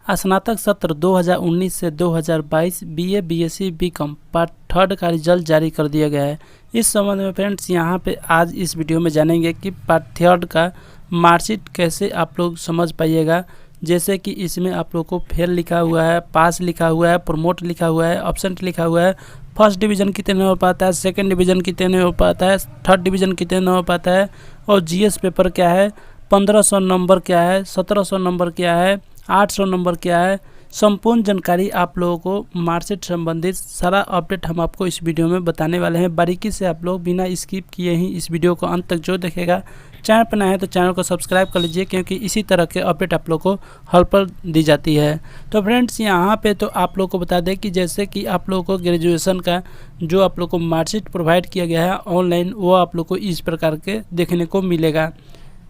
स्नातक सत्र 2019 से 2022 बीए, बीएससी, बीकॉम पार्ट 3 का रिजल्ट जारी कर दिया गया है। इस संबंध में फ्रेंड्स यहाँ पे आज इस वीडियो में जानेंगे कि पार्ट 3 का मार्कशीट कैसे आप लोग समझ पाइएगा। जैसे कि इसमें आप लोग को फेल लिखा हुआ है, पास लिखा हुआ है, प्रमोट लिखा हुआ है, एब्सेंट लिखा हुआ है, फर्स्ट डिवीज़न कितने हो पाता है, सेकंड डिवीज़न कितने हो पाता है, थर्ड डिवीज़न कितने हो पाता है, और जीएस पेपर क्या है, 1500 नंबर क्या है, 1700 नंबर क्या है, 800 नंबर क्या है। संपूर्ण जानकारी आप लोगों को मार्कशीट संबंधित सारा अपडेट हम आपको इस वीडियो में बताने वाले हैं। बारीकी से आप लोग बिना स्किप किए ही इस वीडियो को अंत तक जो देखेगा। चैनल पर नया है तो चैनल को सब्सक्राइब कर लीजिए, क्योंकि इसी तरह के अपडेट आप लोग को हर पल दी जाती है। तो फ्रेंड्स यहाँ पे तो आप लोग को बता दें कि जैसे कि आप लोगों को ग्रेजुएशन का जो आप लोग को मार्कशीट प्रोवाइड किया गया है ऑनलाइन, वो आप लोग को इस प्रकार के देखने को मिलेगा।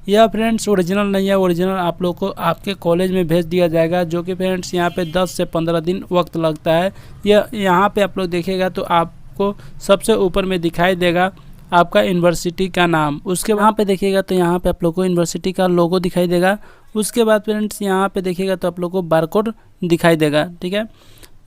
यह फ्रेंड्स ओरिजिनल नहीं है, ओरिजिनल आप लोग को आपके कॉलेज में भेज दिया जाएगा, जो कि फ्रेंड्स यहाँ पे 10 से 15 दिन वक्त लगता है। यह यहाँ पे आप लोग देखेगा तो आपको सबसे ऊपर में दिखाई देगा आपका यूनिवर्सिटी का नाम। उसके वहाँ पे देखिएगा तो यहाँ पे आप लोग को यूनिवर्सिटी का लोगो दिखाई देगा। उसके बाद फ्रेंड्स यहाँ पे देखिएगा तो आप लोग को बारकोड दिखाई देगा। ठीक है,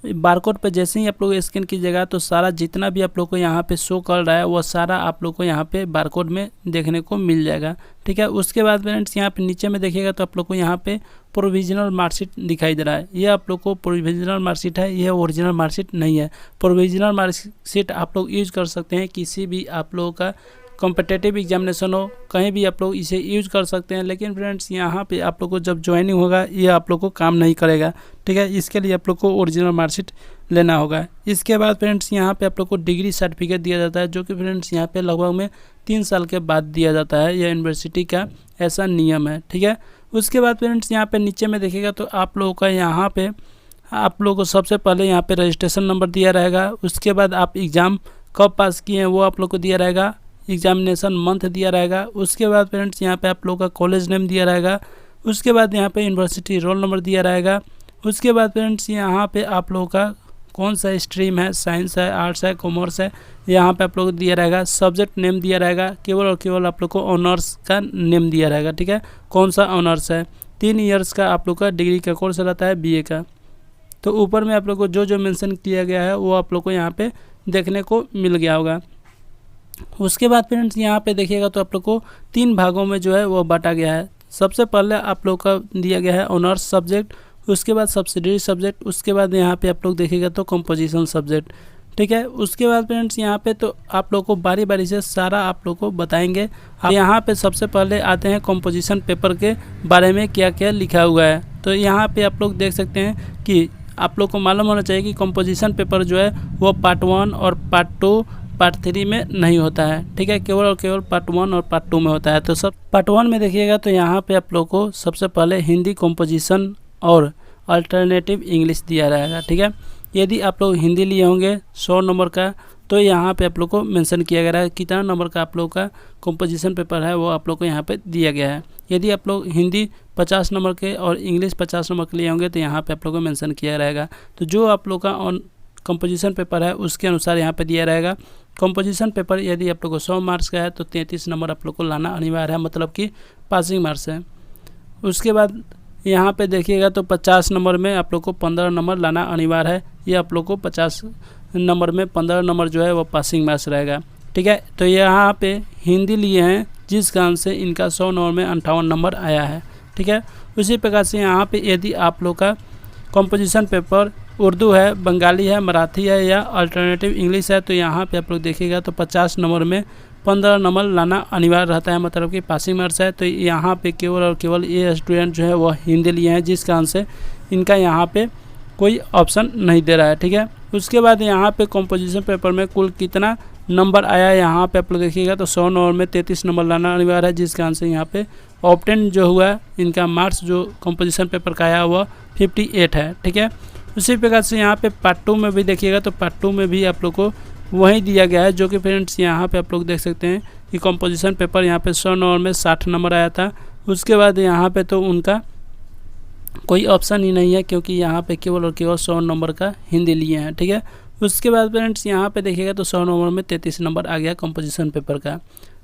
बारकोड पे जैसे ही आप लोग स्कैन कीजिएगा तो सारा जितना भी आप लोग को यहाँ पे शो कर रहा है वो सारा आप लोग को यहाँ पे बारकोड में देखने को मिल जाएगा। ठीक है, उसके बाद फ्रेंड्स यहाँ पे नीचे में देखिएगा तो आप लोग को यहाँ पे प्रोविजनल मार्कशीट दिखाई दे रहा है। ये आप लोग को प्रोविजनल मार्कशीट है, यह ओरिजिनल मार्कशीट नहीं है। प्रोविजनल मार्कशीट आप लोग यूज कर सकते हैं किसी भी आप लोगों का कॉम्पिटिटिव एग्जामिनेशन हो, कहीं भी आप लोग इसे यूज कर सकते हैं। लेकिन फ्रेंड्स यहाँ पे आप लोग को जब ज्वाइनिंग होगा ये आप लोग को काम नहीं करेगा। ठीक है, इसके लिए आप लोग को ओरिजिनल मार्कशीट लेना होगा। इसके बाद फ्रेंड्स यहाँ पे आप लोग को डिग्री सर्टिफिकेट दिया जाता है, जो कि फ्रेंड्स यहाँ पे लगभग में 3 साल के बाद दिया जाता है। यह यूनिवर्सिटी का ऐसा नियम है। ठीक है, उसके बाद फ्रेंड्स यहाँ पे नीचे में देखिएगा तो आप लोगों का यहाँ पे आप लोगों को सबसे पहले यहाँ पे रजिस्ट्रेशन नंबर दिया रहेगा। उसके बाद आप एग्ज़ाम कब पास किए हैं वो आप लोग को दिया रहेगा, एग्जामिनेशन मंथ दिया रहेगा। उसके बाद फ्रेंड्स यहाँ पे आप लोगों का कॉलेज नेम दिया रहेगा। उसके बाद यहाँ पे यूनिवर्सिटी रोल नंबर दिया रहेगा। उसके बाद फ्रेंड्स यहाँ पे आप लोगों का कौन सा स्ट्रीम है, साइंस है, आर्ट्स है, कॉमर्स है, यहाँ पे आप लोग को दिया रहेगा। सब्जेक्ट नेम दिया रहेगा, केवल और केवल आप लोग को ऑनर्स का नेम दिया रहेगा। ठीक है, कौन सा ऑनर्स है। 3 ईयर्स का आप लोग का डिग्री का कोर्स रहता है बीए का। तो ऊपर में आप लोग को जो जो मेंशन किया गया है वो आप लोग को यहाँ पे देखने को मिल गया होगा। उसके बाद फ्रेंड्स यहाँ पे देखिएगा तो आप लोग को 3 भागों में जो है वो बांटा गया है। सबसे पहले आप लोग का दिया गया है ऑनर्स सब्जेक्ट, उसके बाद सब्सिडरी सब्जेक्ट, उसके बाद यहाँ पे आप लोग देखिएगा तो कंपोजिशन सब्जेक्ट। ठीक है, उसके बाद फ्रेंड्स यहाँ पे तो आप लोग को बारी बारी से सारा आप लोग को बताएंगे। यहाँ पे सबसे पहले आते हैं कंपोजिशन पेपर के बारे में क्या क्या लिखा हुआ है। तो यहाँ पे आप लोग देख सकते हैं कि आप लोग को मालूम होना चाहिए कि कंपोजिशन पेपर जो है वो पार्ट 1 और पार्ट 2 पार्ट 3 में नहीं होता है। ठीक है, केवल और केवल पार्ट 1 और पार्ट 2 में होता है। तो सब पार्ट 1 में देखिएगा तो यहाँ पे आप लोग को सबसे पहले हिंदी कंपोजिशन और अल्टरनेटिव इंग्लिश दिया रहेगा। ठीक है, यदि आप लोग हिंदी लिए होंगे 100 नंबर का तो यहाँ पे आप लोग को मेंशन किया गया है कितना नंबर का आप लोग का कंपोजिशन पेपर है, वो आप लोग को यहाँ पे दिया गया है। यदि आप लोग हिंदी 50 नंबर के और इंग्लिश 50 नंबर के लिए होंगे तो यहाँ पे आप लोग को मेंशन किया रहेगा। तो जो आप लोग का कंपोजिशन पेपर है उसके अनुसार यहाँ पे दिया रहेगा। कंपोजिशन पेपर यदि आप लोग को 100 मार्क्स का है तो 33 नंबर आप लोग को लाना अनिवार्य है, मतलब कि पासिंग मार्क्स है। उसके बाद यहाँ पे देखिएगा तो 50 नंबर में आप लोग को 15 नंबर लाना अनिवार्य है। ये आप लोग को 50 नंबर में 15 नंबर जो है वो पासिंग मार्क्स रहेगा। ठीक है, तो यहाँ पे हिंदी लिए हैं जिस कारण से इनका 100 नंबर में 58 नंबर आया है। ठीक है, उसी प्रकार से यहाँ पे यदि आप लोग का कंपोजिशन पेपर उर्दू है, बंगाली है, मराठी है या अल्टरनेटिव इंग्लिश है तो यहाँ पे आप लोग देखिएगा तो 50 नंबर में 15 नंबर लाना अनिवार्य रहता है, मतलब कि पासिंग मार्क्स है। तो यहाँ पे केवल और केवल ये स्टूडेंट जो है वो हिंदी लिए हैं, जिस कारण से इनका यहाँ पे कोई ऑप्शन नहीं दे रहा है। ठीक है, उसके बाद यहाँ पे कंपोजिशन पेपर में कुल कितना नंबर आया है यहाँ पे आप लोग देखिएगा तो 100 नंबर में 33 नंबर लाना अनिवार्य है, जिस कारण से यहाँ पे ऑप्टेन जो हुआ है इनका मार्क्स जो कंपोजिशन पेपर का आया हुआ 58 है। ठीक है, उसी प्रकार से यहाँ पे पार्ट 2 में भी देखिएगा तो पार्ट 2 में भी आप लोग को वही दिया गया है, जो कि फ्रेंड्स यहाँ पे आप लोग देख सकते हैं कि कंपोजिशन पेपर यहाँ पे 100 नंबर में 60 नंबर आया था। उसके बाद यहाँ पे तो उनका कोई ऑप्शन ही नहीं है, क्योंकि यहाँ पे केवल और केवल 100 नंबर का हिंदी लिए हैं। ठीक है, उसके बाद फ्रेंड्स यहाँ पे देखिएगा तो 100 नंबर में 33 नंबर आ गया कंपोजिशन पेपर का।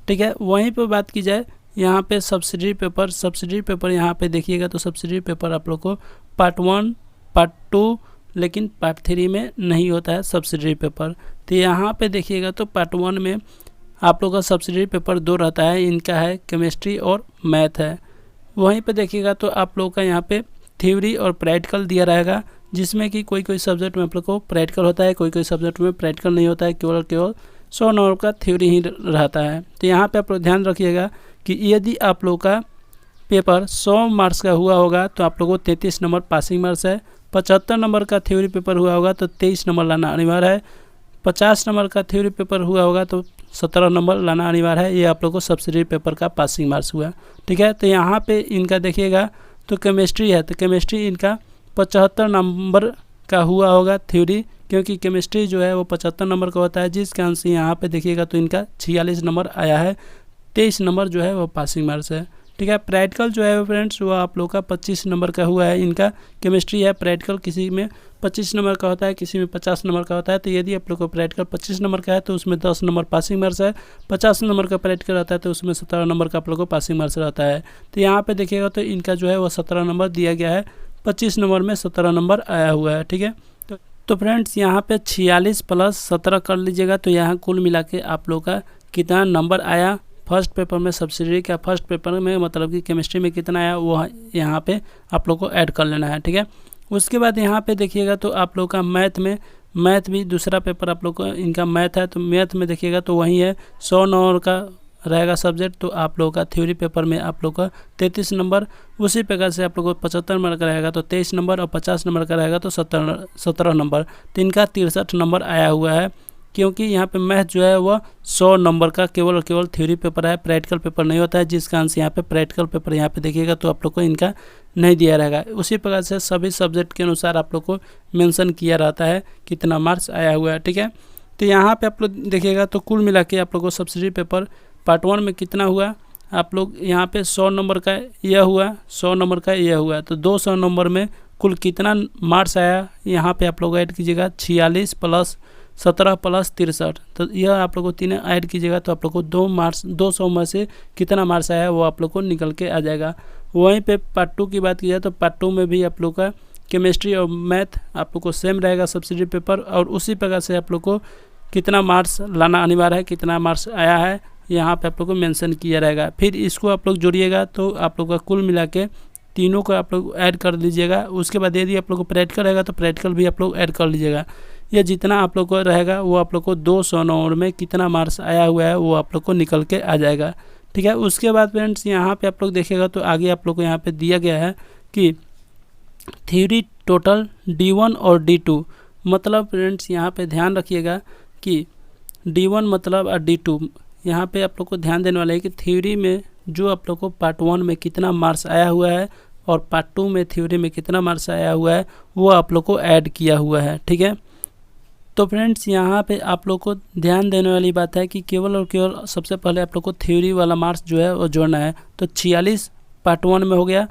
ठीक है, वहीं पर बात की जाए यहाँ पे सब्सिडी पेपर यहाँ पे देखिएगा तो सब्सिडी पेपर आप लोग को पार्ट 1 पार्ट 2 लेकिन पार्ट 3 में नहीं होता है सब्सिडी पेपर। तो यहाँ पे देखिएगा तो पार्ट 1 में आप लोग का सब्सिडी पेपर 2 रहता है, इनका है केमिस्ट्री और मैथ है। वहीं पे देखिएगा तो आप लोग का यहाँ पे थ्योरी और प्रैक्टिकल दिया रहेगा, जिसमें कि कोई सब्जेक्ट में आप लोग को प्रैक्टिकल होता है, कोई सब्जेक्ट में प्रैक्टिकल नहीं होता है, केवल 100 नंबर का थ्योरी ही रहता है। तो यहाँ पे आप लोग ध्यान रखिएगा कि यदि आप लोग का पेपर 100 मार्क्स का हुआ होगा तो आप लोगों को 33 नंबर पासिंग मार्क्स है। 75 नंबर का थ्योरी पेपर हुआ होगा तो 23 नंबर लाना अनिवार्य है। 50 नंबर का थ्योरी पेपर हुआ होगा तो 17 नंबर लाना अनिवार्य है। ये आप लोग को सब्सिडी पेपर का पासिंग मार्क्स हुआ, ठीक है। तो यहाँ पे इनका देखिएगा तो केमिस्ट्री है, तो केमिस्ट्री इनका 75 नंबर का हुआ होगा थ्योरी, क्योंकि केमिस्ट्री जो है वो 75 नंबर का होता है, जिस कारण से यहाँ पे देखिएगा तो इनका 46 नंबर आया है। 23 नंबर जो है वो पासिंग मार्क्स है, ठीक है। प्रैक्टिकल जो है फ्रेंड्स वो आप लोग का 25 नंबर का हुआ है। इनका केमिस्ट्री है, प्रैक्टिकल किसी में 25 नंबर का होता है, किसी में 50 नंबर का होता है। तो यदि आप लोग को प्रैक्टिकल 25 नंबर का है तो उसमें 10 नंबर पासिंग मार्क्स है। 50 नंबर का प्रैक्टिकल रहता है तो उसमें 17 नंबर का आप लोग को पासिंग मार्क्स रहता है। तो यहाँ पे देखिएगा तो इनका जो है वो 17 नंबर दिया गया है, 25 नंबर में 17 नंबर आया हुआ है, ठीक है। तो फ्रेंड्स यहाँ पे 46 प्लस 17 कर लीजिएगा तो यहाँ कुल मिला के आप लोग का कितना नंबर आया फर्स्ट पेपर में सब्सिडी का, फर्स्ट पेपर में मतलब कि केमिस्ट्री में कितना आया वो यहाँ पे आप लोग को ऐड कर लेना है, ठीक है। उसके बाद यहाँ पे देखिएगा तो आप लोग का मैथ भी दूसरा पेपर आप लोग को इनका मैथ है, तो मैथ में देखिएगा तो वही है 100 नंबर का रहेगा सब्जेक्ट। तो आप लोगों का थ्योरी पेपर में आप लोग का 33 नंबर, उसी प्रकार से आप लोग को 75 नंबर का रहेगा तो 23 नंबर, और 50 नंबर का रहेगा तो 17 नंबर। तो इनका 63 नंबर आया हुआ है, क्योंकि यहाँ पे मैथ जो है वह 100 नंबर का केवल थ्योरी पेपर है, प्रैक्टिकल पेपर नहीं होता है, जिस कारण से यहाँ पे प्रैक्टिकल पेपर यहाँ पे देखिएगा तो आप लोग को इनका नहीं दिया रहेगा। उसी प्रकार से सभी सब्जेक्ट के अनुसार आप लोग को मेंशन किया रहता है कितना मार्क्स आया हुआ है, ठीक है। तो यहाँ पे आप लोग देखिएगा तो कुल मिला के आप लोग को सब्सिडी पेपर पार्ट 1 में कितना हुआ, आप लोग यहाँ पे 100 नंबर का यह हुआ, 100 नंबर का यह हुआ, तो 200 नंबर में कुल कितना मार्क्स आया यहाँ पे आप लोग ऐड कीजिएगा 46 प्लस 17 प्लस 63। तो यह आप लोग को तीनों ऐड कीजिएगा तो आप लोग को 200 में से कितना मार्क्स आया वो आप लोग को निकल के आ जाएगा। वहीं पे पार्ट 2 की बात की जाए तो पार्ट 2 में भी आप लोग का केमिस्ट्री और मैथ आप लोग को सेम रहेगा सब्सिडी पेपर, और उसी प्रकार से आप लोग को कितना मार्क्स लाना अनिवार्य है, कितना मार्क्स आया है यहाँ पे आप लोग को मेंशन किया रहेगा। फिर इसको आप लोग जोड़िएगा तो आप लोग का कुल मिला के तीनों को आप लोग ऐड कर लीजिएगा। उसके बाद यदि आप लोग को प्रैक्टिकल रहेगा तो प्रैक्टिकल भी आप लोग ऐड कर लीजिएगा। यह जितना आप लोग को रहेगा वो आप लोग को 200 नंबर में कितना मार्क्स आया हुआ है वो आप लोग को निकल के आ जाएगा, ठीक है। उसके बाद फ्रेंड्स यहाँ पे आप लोग देखिएगा तो आगे आप लोग को यहाँ पे दिया गया है कि थ्योरी टोटल D1 और D2, मतलब फ्रेंड्स यहाँ पे ध्यान रखिएगा कि D1 मतलब और D2 यहाँ पे आप लोग को ध्यान देने वाला है कि थ्योरी में जो आप लोग को पार्ट 1 में कितना मार्क्स आया हुआ है और पार्ट 2 में थ्योरी में कितना मार्क्स आया हुआ है वो आप लोग को ऐड किया हुआ है, ठीक है। तो फ्रेंड्स यहाँ पे आप लोग को ध्यान देने वाली बात है कि केवल और केवल सबसे पहले आप लोग को थ्योरी वाला मार्क्स जो है वो जोड़ना है। तो 46 पार्ट 1 में हो गया,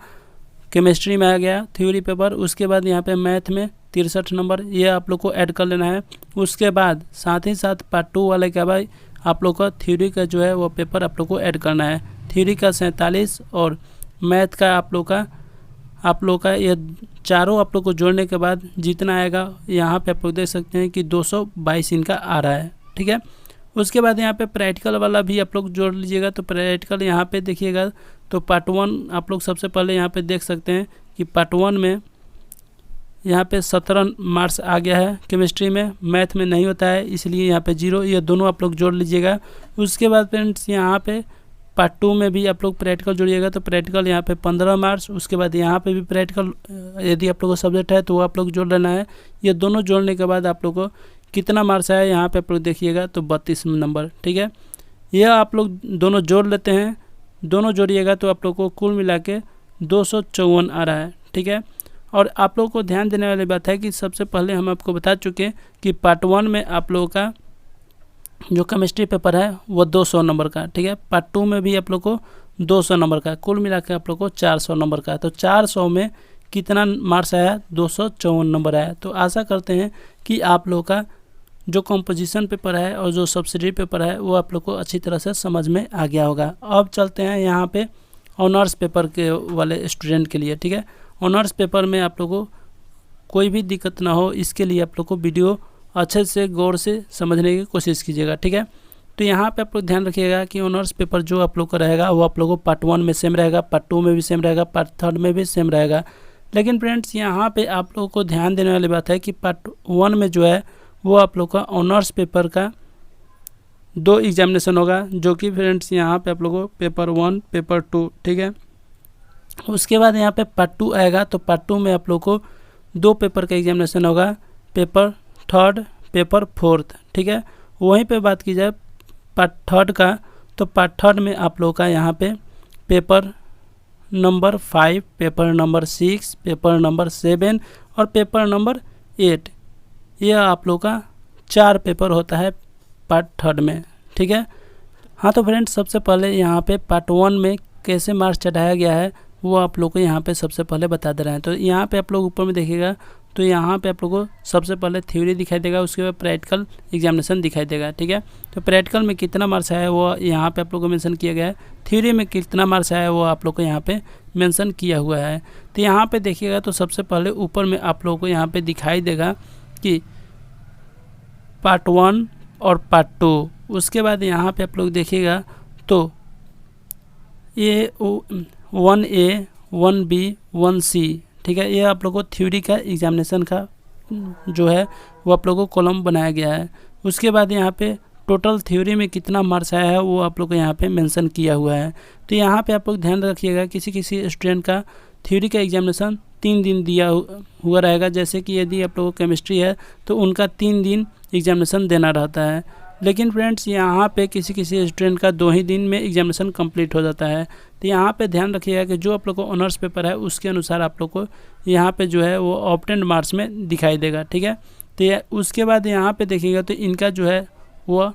केमिस्ट्री में आ गया थ्योरी पेपर। उसके बाद यहाँ पे मैथ में 63 नंबर ये आप लोग को ऐड कर लेना है। उसके बाद साथ ही साथ पार्ट 2 वाले का भाई आप लोग का थ्योरी का जो है वो पेपर आप लोग को ऐड करना है। थ्योरी का 47 और मैथ का आप लोग का ये चारों आप लोग को जोड़ने के बाद जितना आएगा यहाँ पे आप लोग देख सकते हैं कि 222 इनका आ रहा है, ठीक है। उसके बाद यहाँ पे प्रैक्टिकल वाला भी आप लोग जोड़ लीजिएगा। तो प्रैक्टिकल यहाँ पे देखिएगा तो पार्ट 1 आप लोग सबसे पहले यहाँ पे देख सकते हैं कि पार्ट 1 में यहाँ पे 17 मार्क्स आ गया है केमिस्ट्री में, मैथ में नहीं होता है इसलिए यहाँ पे 0, ये दोनों आप लोग जोड़ लीजिएगा। उसके बाद फ्रेंड्स यहाँ पे पार्ट 2 में भी आप लोग प्रैक्टिकल जोड़िएगा तो प्रैक्टिकल यहाँ पे 15 मार्क्स। उसके बाद यहाँ पे भी प्रैक्टिकल यदि आप लोग को सब्जेक्ट है तो वो आप लोग जोड़ लेना है। ये दोनों जोड़ने के बाद आप लोग को कितना मार्क्स आया यहाँ पे आप लोग देखिएगा तो 32 नंबर, ठीक है। यह आप लोग दोनों जोड़ लेते हैं, दोनों जोड़िएगा तो आप लोग को कुल मिला के 254 आ रहा है, ठीक है। और आप लोगों को ध्यान देने वाली बात है कि सबसे पहले हम आपको बता चुके हैं कि पार्ट 1 में आप लोगों का जो केमिस्ट्री पेपर है वो 200 नंबर का, ठीक है। पार्ट 2 में भी आप लोग को 200 नंबर का, कुल मिला के आप लोग को 400 नंबर का। तो 400 में कितना मार्क्स आया, 254 नंबर आया। तो आशा करते हैं कि आप लोग का जो कंपोजिशन पेपर है और जो सब्सिडी पेपर है वो आप लोग को अच्छी तरह से समझ में आ गया होगा। अब चलते हैं यहाँ पे ऑनर्स पेपर के वाले स्टूडेंट के लिए, ठीक है। ऑनर्स पेपर में आप लोगों को कोई भी दिक्कत ना हो, इसके लिए आप लोग को वीडियो अच्छे से गौर से समझने की कोशिश कीजिएगा, ठीक है। तो यहाँ पे आप लोग ध्यान रखिएगा कि ऑनर्स पेपर जो आप लोग का रहेगा वो आप लोगों को पार्ट 1 में सेम रहेगा, पार्ट 2 में भी सेम रहेगा, पार्ट 3 में भी सेम रहेगा। लेकिन फ्रेंड्स यहाँ पे आप लोगों को ध्यान देने वाली बात है कि पार्ट 1 में जो है वो आप लोग का ऑनर्स पेपर का 2 एग्जामिनेशन होगा, जो कि फ्रेंड्स यहाँ पे आप लोगों को पेपर 1 पेपर 2, ठीक है। उसके बाद यहाँ पे पार्ट 2 आएगा, तो पार्ट 2 में आप लोग को 2 पेपर का एग्जामिनेशन होगा, पेपर 3 पेपर 4, ठीक है। वहीं पे बात की जाए पार्ट 3 का, तो पार्ट 3 में आप लोग का यहाँ पे paper number 5, paper number 6, paper number 7 और पेपर नंबर 8, यह आप लोग का 4 पेपर होता है पार्ट 3 में, ठीक है। हाँ तो फ्रेंड्स सबसे पहले यहाँ पे पार्ट 1 में कैसे मार्क्स चढ़ाया गया है वो आप लोग को यहाँ पे सबसे पहले बता दे रहे हैं। तो यहाँ पे आप लोग ऊपर में देखिएगा, तो यहाँ पे आप लोगों को सबसे पहले थ्योरी दिखाई देगा, उसके बाद प्रैक्टिकल एग्जामिनेशन दिखाई देगा, ठीक है। तो प्रैक्टिकल में कितना मार्क्स आया है वो यहाँ पे आप लोग को मेंशन किया गया है, थ्योरी में कितना मार्क्स आया है वो आप लोग को यहाँ पे मेंशन किया हुआ है। तो यहाँ पे देखिएगा तो सबसे पहले ऊपर में आप लोगों को यहाँ पे दिखाई देगा कि पार्ट 1 और पार्ट 2। उसके बाद यहाँ पे आप लोग देखिएगा तो ये 1A 1B 1C, ठीक है, ये आप लोगों को थ्योरी का एग्जामिनेशन का जो है वो आप लोगों को कॉलम बनाया गया है। उसके बाद यहाँ पे टोटल थ्योरी में कितना मार्क्स आया है वो आप लोग को यहाँ पे मेंशन किया हुआ है। तो यहाँ पे आप लोग ध्यान रखिएगा, किसी स्टूडेंट का थ्योरी का एग्जामिनेशन 3 दिन दिया हुआ रहेगा, जैसे कि यदि आप लोगों को केमिस्ट्री है तो उनका 3 दिन एग्जामिनेशन देना रहता है। लेकिन फ्रेंड्स यहाँ पे किसी स्टूडेंट का 2 ही दिन में एग्जामिनेशन कंप्लीट हो जाता है। तो यहाँ पे ध्यान रखिएगा कि जो आप लोग को ऑनर्स पेपर है उसके अनुसार आप लोग को यहाँ पे जो है वो ऑप्टेंड मार्क्स में दिखाई देगा, ठीक है। तो उसके बाद यहाँ पे देखिएगा तो इनका जो है वो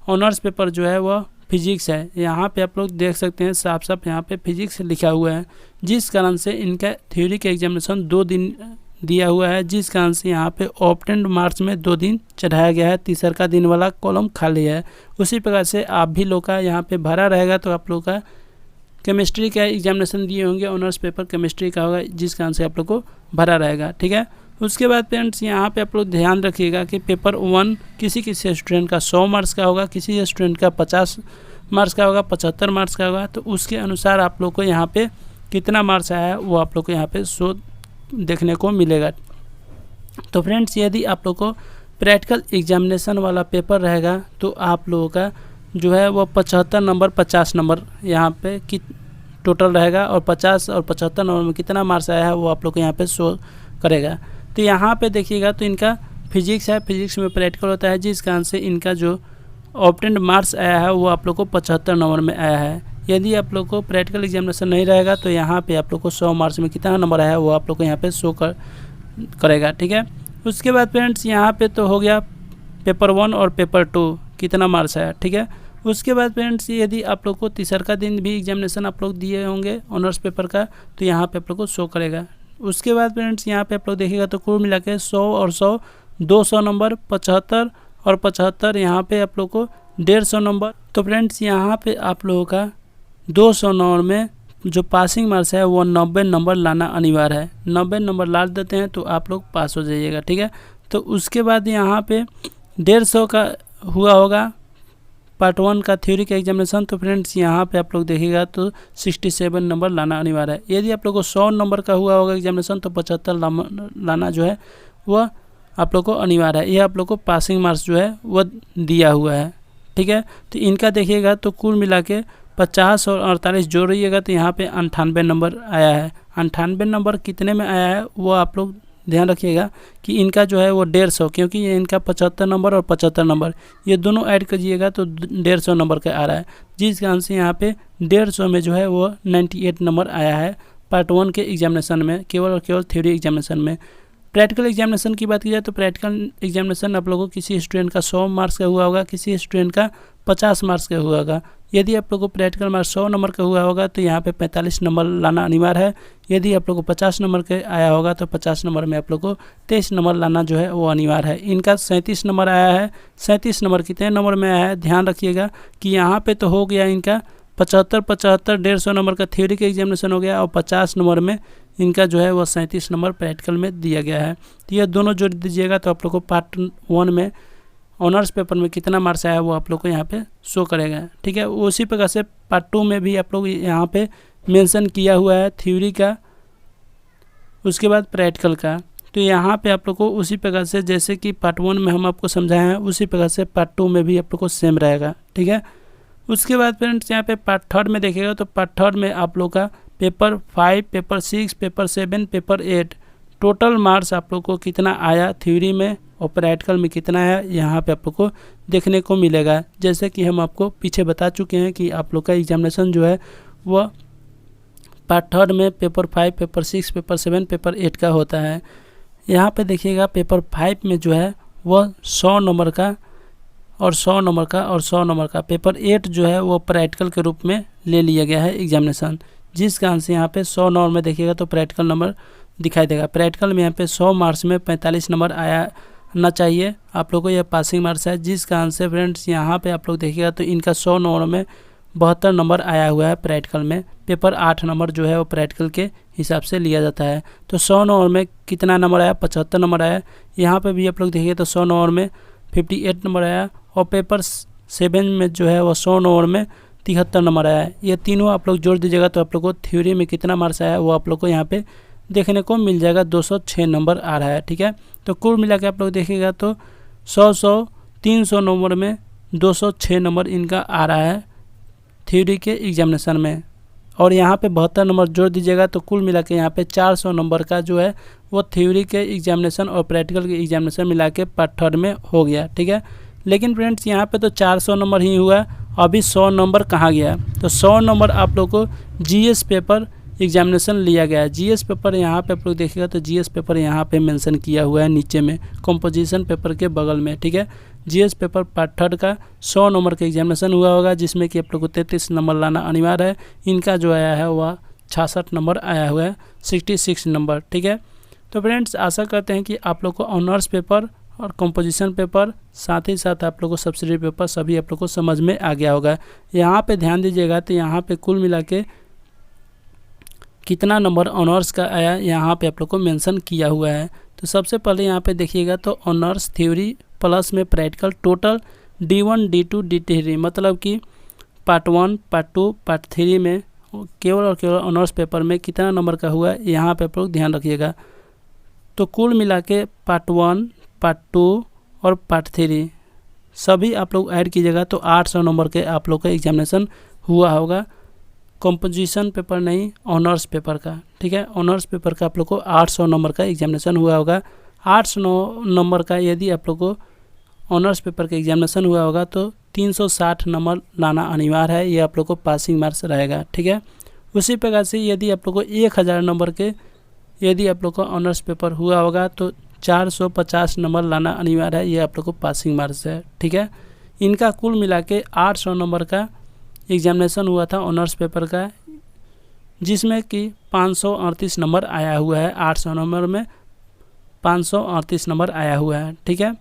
ऑनर्स पेपर जो है वो फिजिक्स है। यहाँ पे आप लोग देख सकते हैं साफ साफ यहाँ पे फिजिक्स लिखा हुआ है, जिस कारण से इनका थ्योरी का एग्जामिनेशन 2 दिन दिया हुआ है, जिस कारण से यहाँ पे ऑप्टेंड मार्क्स में 2 दिन चढ़ाया गया है, तीसरा का दिन वाला कॉलम खाली है। उसी प्रकार से आप भी लोग का यहाँ पे भरा रहेगा, तो आप लोग का केमिस्ट्री का एग्जामिनेशन दिए होंगे, ऑनर्स पेपर केमिस्ट्री का होगा, जिस कारण से आप लोग को भरा रहेगा, ठीक है। उसके बाद फ्रेंड्स यहाँ पे आप लोग ध्यान रखिएगा कि पेपर 1 किसी स्टूडेंट का 100 मार्क्स का होगा, किसी स्टूडेंट का 50 मार्क्स का होगा, 75 मार्क्स का होगा। तो उसके अनुसार आप लोग को यहाँ पे कितना मार्क्स आया है वो आप लोग को यहाँ पे शो देखने को मिलेगा। तो फ्रेंड्स यदि आप लोग को प्रैक्टिकल एग्जामिनेशन वाला पेपर रहेगा तो आप लोगों का जो है वो 75 नंबर 50 नंबर यहाँ पे कि टोटल रहेगा, और 50 और 75 नंबर में कितना मार्क्स आया है वो आप लोग को यहाँ पे शो करेगा। तो यहाँ पे देखिएगा तो इनका फिजिक्स है, फिजिक्स में प्रैक्टिकल होता है, जिस कारण से इनका जो ऑप्टेंड मार्क्स आया है वो आप लोग को 75 नंबर में आया है। यदि आप लोग को प्रैक्टिकल एग्जामिनेशन नहीं रहेगा तो यहाँ पे आप लोग को 100 मार्क्स में कितना नंबर आया है वो आप लोग को यहाँ पे शो करेगा, ठीक है। उसके बाद फ्रेंड्स यहाँ पे तो हो गया पेपर 1 और पेपर 2 कितना मार्क्स आया, ठीक है। उसके बाद फ्रेंड्स यदि आप लोग को तीसरा का दिन भी एग्जामिनेशन आप लोग दिए होंगे ऑनर्स पेपर का, तो यहाँ पे आप लोग को शो करेगा। उसके बाद फ्रेंड्स यहाँ पे आप लोग देखिएगा तो कुल मिला के 100 और 100 200 नंबर, 75 और 75 यहाँ पे आप लोग को 150 नंबर। तो फ्रेंड्स यहाँ पे आप लोगों का 200 नंबर में जो पासिंग मार्क्स है वो 90 नंबर लाना अनिवार्य है। 90 नंबर ला देते हैं तो आप लोग पास हो जाइएगा, ठीक है। तो उसके बाद यहाँ पे 150 का हुआ होगा पार्ट 1 का थ्योरी का एग्जामिनेशन। तो फ्रेंड्स यहाँ पे आप लोग देखिएगा तो 67 नंबर लाना अनिवार्य है। यदि आप लोग को 100 नंबर का हुआ होगा एग्जामिनेशन तो 75 लाना जो है वह आप लोग को अनिवार्य है। ये आप लोग को पासिंग मार्क्स जो है वह दिया हुआ है, ठीक है। तो इनका देखिएगा तो कुल मिला के 50 और 48 जोड़िएगा तो यहाँ पे 98 नंबर आया है। 98 नंबर कितने में आया है वो आप लोग ध्यान रखिएगा कि इनका जो है वो 150, क्योंकि ये इनका 75 नंबर और 75 नंबर ये दोनों ऐड करिएगा तो 150 नंबर का आ रहा है, जिस कारण से यहाँ पे 150 में जो है वो 98 नंबर आया है पार्ट 1 के एग्जामिनेशन में, केवल और केवल थ्योरी एग्जामिनेशन में। प्रैक्टिकल एग्जामिनेशन की बात की जाए तो प्रैक्टिकल एग्जामिनेशन आप लोगों को किसी स्टूडेंट का 100 मार्क्स का हुआ होगा, किसी स्टूडेंट का 50 मार्क्स का हुआ होगा। यदि आप लोग को प्रैक्टिकल मार्क्स 100 नंबर का हुआ होगा तो यहाँ पे 45 नंबर लाना अनिवार्य है। यदि आप लोग को 50 नंबर के आया होगा तो 50 नंबर में आप लोग को 23 नंबर लाना जो है वो अनिवार्य है। इनका 37 नंबर आया है। 37 नंबर कितने नंबर में आया है ध्यान रखिएगा कि यहाँ पे तो हो गया इनका 75 150 नंबर का थ्योरी का एग्जामिनेशन हो गया और 50 नंबर में इनका जो है वो 37 नंबर प्रैक्टिकल में दिया गया है। तो ये दोनों जोड़ दीजिएगा तो आप लोग को पार्ट 1 में ऑनर्स पेपर में कितना मार्क्स आया वो आप लोग को यहाँ पे शो करेगा। ठीक है, उसी प्रकार से पार्ट 2 में भी आप लोग यहाँ पे मेंशन किया हुआ है थ्योरी का, उसके बाद प्रैक्टिकल का। तो यहाँ पे आप लोग को उसी प्रकार से जैसे कि पार्ट 1 में हम आपको समझाए हैं उसी प्रकार से पार्ट 2 में भी आप लोग को सेम रहेगा। ठीक है, उसके बाद फ्रेंड्स यहाँ पे पार्ट 3 में देखिएगा तो पार्ट 3 में आप लोग का paper 5, paper 6, paper 7, paper 8 total marks आप लोग को कितना आया थ्योरी में और प्रैक्टिकल में कितना है यहाँ पे आप लोग को देखने को मिलेगा। जैसे कि हम आपको पीछे बता चुके हैं कि आप लोग का एग्जामिनेशन जो है वह पार्ट 3 में पेपर 5, पेपर 6, पेपर 7, पेपर 8 का होता है। यहाँ पे देखिएगा पेपर 5 में जो है वह 100 नंबर का और 100 नंबर का और 100 नंबर का, पेपर 8 जो है वो प्रैक्टिकल के रूप में ले लिया गया है एग्जामिनेशन, जिस कारण से यहाँ पे 100 नंबर में देखिएगा तो प्रैक्टिकल नंबर दिखाई देगा। प्रैक्टिकल में यहाँ पे 100 मार्क्स में 45 नंबर आना चाहिए आप लोग को, यह पासिंग मार्क्स है, जिस कारण से फ्रेंड्स यहाँ पे आप लोग देखिएगा तो इनका 100 नंबर में 72 नंबर आया हुआ है प्रैक्टिकल में। पेपर 8 नंबर जो है वो प्रैक्टिकल के हिसाब से लिया जाता है। तो 100 नंबर में कितना नंबर आया, 75 नंबर आया। यहाँ पे भी आप लोग देखिए तो 100 नंबर में 58 नंबर आया और पेपर 7 में जो है वो 100 नंबर में 73 नंबर आया है। ये तीनों आप लोग जोड़ दीजिएगा तो आप लोग को थ्योरी में कितना मार्क्स आया वो आप लोग को यहाँ पे देखने को मिल जाएगा, 206 नंबर आ रहा है। ठीक है, तो कुल मिला के आप लोग देखिएगा तो 300 नंबर में 206 नंबर इनका आ रहा है थ्योरी के एग्जामिनेशन में, और यहाँ पे 72 नंबर जोड़ दीजिएगा तो कुल मिला के यहाँ पे 400 नंबर का जो है वो थ्योरी के एग्जामिनेशन और प्रैक्टिकल के एग्जामिनेशन मिला के पार्ट 3 में हो गया। ठीक है, लेकिन फ्रेंड्स यहाँ पे तो 400 नंबर ही हुआ, अभी 100 नंबर कहाँ गया, तो 100 नंबर आप लोग को जीएस पेपर एग्जामिनेशन लिया गया है। जीएस पेपर यहाँ पे आप लोग देखिएगा तो जीएस पेपर यहाँ पे मेंशन किया हुआ है नीचे में कंपोजिशन पेपर के बगल में। ठीक है, जीएस पेपर पार्ट 3 का 100 नंबर का एग्जामिनेशन हुआ होगा, जिसमें कि आप लोग को 33 नंबर लाना अनिवार्य है। इनका जो आया है वह 66 नंबर आया हुआ है, 66 नंबर। ठीक है, तो फ्रेंड्स आशा करते हैं कि आप लोग को ऑनर्स पेपर और कंपोजिशन पेपर साथ ही साथ आप लोग को सब्सिडी पेपर सभी आप लोग को समझ में आ गया होगा। यहाँ पे ध्यान दीजिएगा तो यहाँ पे कुल मिला के कितना नंबर ऑनर्स का आया यहाँ पे आप लोग को मेंशन किया हुआ है। तो सबसे पहले यहाँ पे देखिएगा तो ऑनर्स थ्योरी प्लस में practical total D1 D2 D3 मतलब कि पार्ट 1 पार्ट 2 पार्ट 3 में केवल और केवल ऑनर्स पेपर में कितना नंबर का हुआ यहाँ पे आप लोग ध्यान रखिएगा। तो कुल मिला के पार्ट 1 पार्ट 2 और पार्ट 3 सभी आप लोग ऐड कीजिएगा तो 800 नंबर के आप लोग का एग्जामिनेशन हुआ होगा, कंपोजिशन पेपर नहीं ऑनर्स पेपर का। ठीक है, ऑनर्स पेपर का आप लोग को 800 नंबर का एग्जामिनेशन हुआ होगा। 800 नंबर का यदि आप लोग को ऑनर्स पेपर का एग्जामिनेशन हुआ होगा तो 360 नंबर लाना अनिवार्य है, ये आप लोग को पासिंग मार्क्स रहेगा। ठीक है, उसी प्रकार से यदि आप लोग को 1000 नंबर के यदि आप लोग को ऑनर्स पेपर हुआ होगा तो 450 नंबर लाना अनिवार्य है, ये आप लोग को पासिंग मार्क्स है। ठीक है, इनका कुल मिला के 800 नंबर का एग्जामिनेशन हुआ था ऑनर्स पेपर का, जिसमें कि 538 नंबर आया हुआ है। 800 नंबर में 538 नंबर आया हुआ है। ठीक है,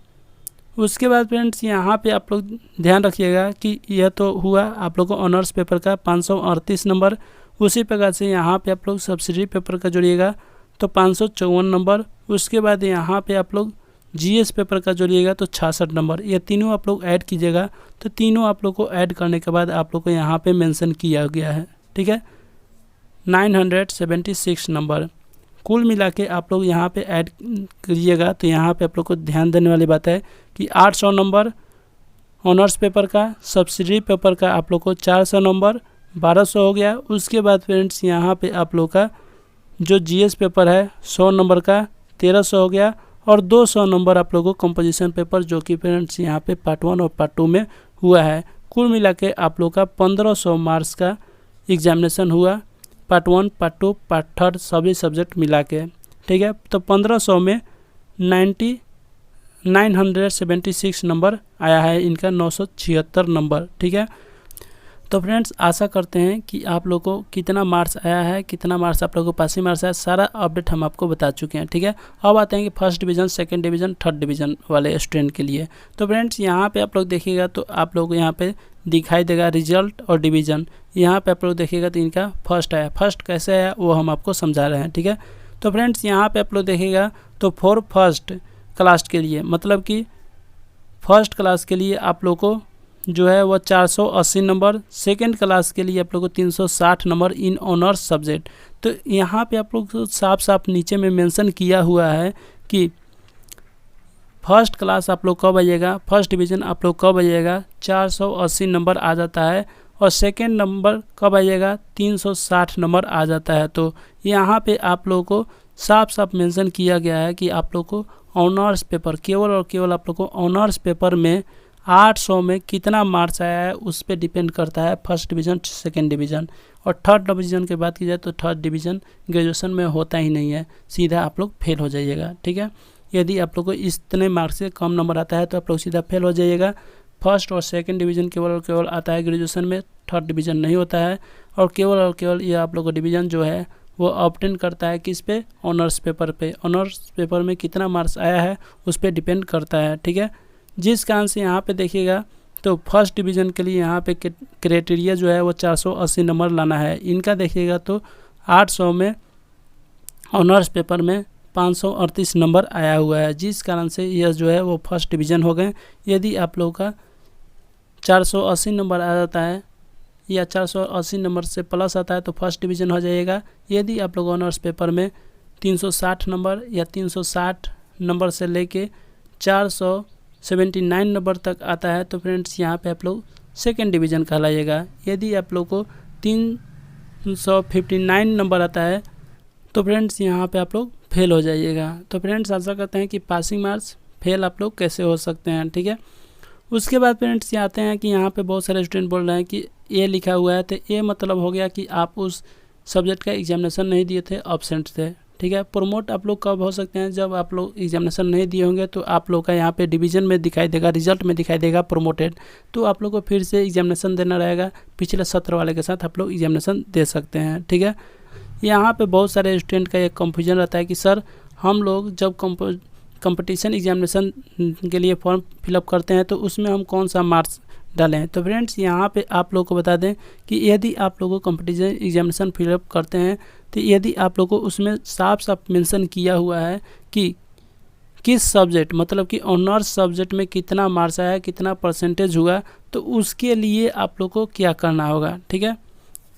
उसके बाद फ्रेंड्स यहाँ पे आप लोग ध्यान रखिएगा कि यह तो हुआ आप लोग को ऑनर्स पेपर का 538 नंबर। उसी प्रकार से यहाँ पे आप लोग सब्सिडी पेपर का जोड़िएगा तो 554 नंबर। उसके बाद यहाँ पे आप लोग जीएस पेपर का जोड़िएगा तो 66 नंबर। ये तीनों आप लोग ऐड कीजिएगा तो तीनों आप लोग को ऐड करने के बाद आप लोग को यहाँ पे मेंशन किया गया है। ठीक है, 976 नंबर कुल मिला के आप लोग यहाँ पे ऐड करिएगा। तो यहाँ पे आप लोग को ध्यान देने वाली बात है कि 800 नंबर ऑनर्स पेपर का, सब्सिडी पेपर का आप लोग को 400 नंबर 1200 हो गया। उसके बाद फ्रेंड्स यहाँ पे आप लोग का जो जीएस पेपर है 100 नंबर का 1300 हो गया, और 200 नंबर आप लोगों को कंपोजिशन पेपर जो कि फ्रेंड्स यहाँ पे पार्ट 1 और पार्ट 2 में हुआ है। कुल मिला के आप लोग का 1500 मार्क्स का एग्जामिनेशन हुआ, पार्ट 1 पार्ट 2 पार्ट 3 सभी सब्जेक्ट मिला के। ठीक है, तो 1500 में 976 नंबर आया है, इनका 976 नंबर। ठीक है, तो फ्रेंड्स आशा करते हैं कि आप लोगों को कितना मार्क्स आया है, कितना मार्क्स आप लोगों को पासिंग मार्क्स आया, सारा अपडेट हम आपको बता चुके हैं। ठीक है, अब आते हैं कि first division, second division, third division वाले स्टूडेंट के लिए। तो फ्रेंड्स यहाँ पे आप लोग देखिएगा तो आप लोग यहाँ पे दिखाई देगा रिजल्ट और डिवीज़न। यहाँ पे आप लोग देखिएगा तो इनका फर्स्ट आया। फर्स्ट कैसे आया वो हम आपको समझा रहे हैं। ठीक है, तो फ्रेंड्स यहाँ पे आप लोग देखिएगा तो फॉर फर्स्ट क्लास के लिए, मतलब कि फर्स्ट क्लास के लिए आप लोग को जो है वो 480 नंबर, सेकेंड क्लास के लिए आप लोग को 360 नंबर इन ऑनर्स सब्जेक्ट। तो यहाँ पे आप लोग को साफ साफ नीचे में मेंशन किया हुआ है कि फर्स्ट क्लास आप लोग कब आइएगा, फर्स्ट डिवीज़न आप लोग कब आइएगा 480 नंबर आ जाता है, और सेकेंड नंबर कब आइएगा 360 नंबर आ जाता है। तो यहाँ पे आप लोग को साफ साफ मेंशन किया गया है कि आप लोग को ऑनर्स पेपर, केवल और केवल आप लोग को ऑनर्स पेपर में 800 में कितना मार्क्स आया है उस पर डिपेंड करता है फर्स्ट डिवीज़न, सेकंड डिवीज़न। और थर्ड डिवीज़न की बात की जाए तो थर्ड डिवीज़न ग्रेजुएशन में होता ही नहीं है, सीधा आप लोग फेल हो जाइएगा। ठीक है, यदि आप लोग को इतने मार्क्स से कम नंबर आता है तो आप लोग सीधा फेल हो जाइएगा। फर्स्ट और सेकंड डिवीज़न केवल और केवल आता है ग्रेजुएशन में, थर्ड डिवीज़न नहीं होता है। और केवल ये आप लोग को डिवीज़न जो है वो ऑब्टेन करता है किस पे, ऑनर्स पेपर पे। ऑनर्स पेपर में कितना मार्क्स आया है उस पर डिपेंड करता है। ठीक है, जिस कारण से यहाँ पे देखिएगा तो फर्स्ट डिवीज़न के लिए यहाँ पे क्राइटेरिया जो है वो 480 नंबर लाना है। इनका देखिएगा तो 800 में ऑनर्स पेपर में 538 नंबर आया हुआ है, जिस कारण से यह जो है वो फर्स्ट डिवीज़न हो गए। यदि आप लोगों का 480 नंबर आ जाता है या 480 नंबर से प्लस आता है तो फर्स्ट डिवीज़न हो जाइएगा। यदि आप लोग ऑनर्स पेपर में 360 नंबर या 360 नंबर से लेके 479 नंबर तक आता है तो फ्रेंड्स यहाँ पे आप लोग सेकेंड डिवीज़न कहलाइएगा। यदि आप लोग को 359 नंबर आता है तो फ्रेंड्स यहाँ पे आप लोग फेल हो जाइएगा। तो फ्रेंड्स आशा करते हैं कि पासिंग मार्क्स फेल आप लोग कैसे हो सकते हैं। ठीक है, उसके बाद फ्रेंड्स ये आते हैं कि यहाँ पे बहुत सारे स्टूडेंट बोल रहे हैं कि ए लिखा हुआ है, तो ए मतलब हो गया कि आप उस सब्जेक्ट का एग्जामिनेशन नहीं दिए थे, एब्सेंट थे। ठीक है, प्रमोट आप लोग कब हो सकते हैं, जब आप लोग एग्जामिनेशन नहीं दिए होंगे तो आप लोग का यहाँ पे डिवीज़न में दिखाई देगा, रिजल्ट में दिखाई देगा प्रमोटेड, तो आप लोग को फिर से एग्जामिनेशन देना रहेगा। पिछले सत्र वाले के साथ आप लोग एग्जामिनेशन दे सकते हैं। ठीक है, यहाँ पे बहुत सारे स्टूडेंट का एक कन्फ्यूजन रहता है कि सर हम लोग जब कंपटीशन एग्जामिनेशन के लिए फॉर्म फिलअप करते हैं तो उसमें हम कौन सा मार्क्स डालें। तो फ्रेंड्स यहाँ पे आप लोगों को बता दें कि यदि आप लोगों को कंपटीशन एग्जामिनेशन फिलअप करते हैं तो यदि आप लोगों को उसमें साफ साफ मेंशन किया हुआ है कि किस सब्जेक्ट, मतलब कि ऑनर्स सब्जेक्ट में कितना मार्क्स आया, कितना परसेंटेज हुआ, तो उसके लिए आप लोग को क्या करना होगा। ठीक है,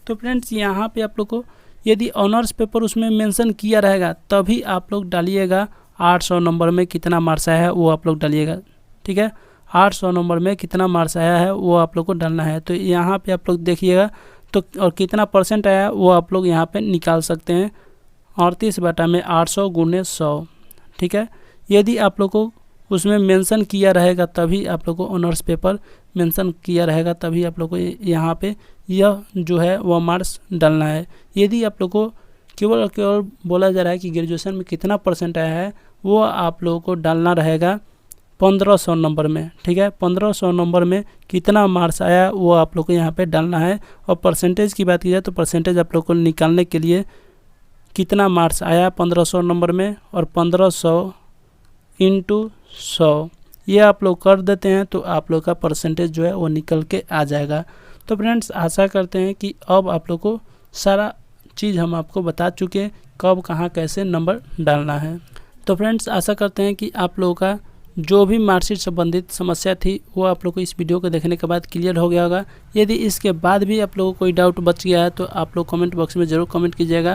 तो फ्रेंड्स यहाँ पे आप लोग को यदि ऑनर्स पेपर उसमें मेंशन किया रहेगा तभी आप लोग डालिएगा 800 नंबर में कितना मार्क्स आया है वो आप लोग डालिएगा। ठीक है, 800 नंबर में कितना मार्क्स आया है वो आप लोग को डालना है। तो यहाँ पे आप लोग देखिएगा तो और कितना परसेंट आया है वो आप लोग यहाँ पे निकाल सकते हैं, 38/800 × 100। ठीक है, यदि आप लोग को उसमें मेंशन किया रहेगा तभी आप लोग को ऑनर्स पेपर मेंशन किया रहेगा तभी आप लोग को यहाँ पे यह जो है वह मार्क्स डालना है। यदि आप लोग को केवल और केवल बोला जा रहा है कि ग्रेजुएशन में कितना परसेंट आया है वो आप लोगों को डालना रहेगा 1500 नंबर में। ठीक है, 1500 नंबर में कितना मार्क्स आया वो आप लोग को यहाँ पे डालना है। और परसेंटेज की बात की जाए तो परसेंटेज आप लोग को निकालने के लिए कितना मार्क्स आया 1500 नंबर में और 1500 × 100 ये आप लोग कर देते हैं तो आप लोग का परसेंटेज जो है वो निकल के आ जाएगा। तो फ्रेंड्स आशा करते हैं कि अब आप लोग को सारा चीज़ हम आपको बता चुके हैं, कब कहाँ कैसे नंबर डालना है। तो फ्रेंड्स आशा करते हैं कि आप लोगों का जो भी मार्कशीट संबंधित समस्या थी वो आप लोग को इस वीडियो को देखने के बाद क्लियर हो गया होगा। यदि इसके बाद भी आप लोगों को कोई डाउट बच गया है तो आप लोग कमेंट बॉक्स में ज़रूर कमेंट कीजिएगा।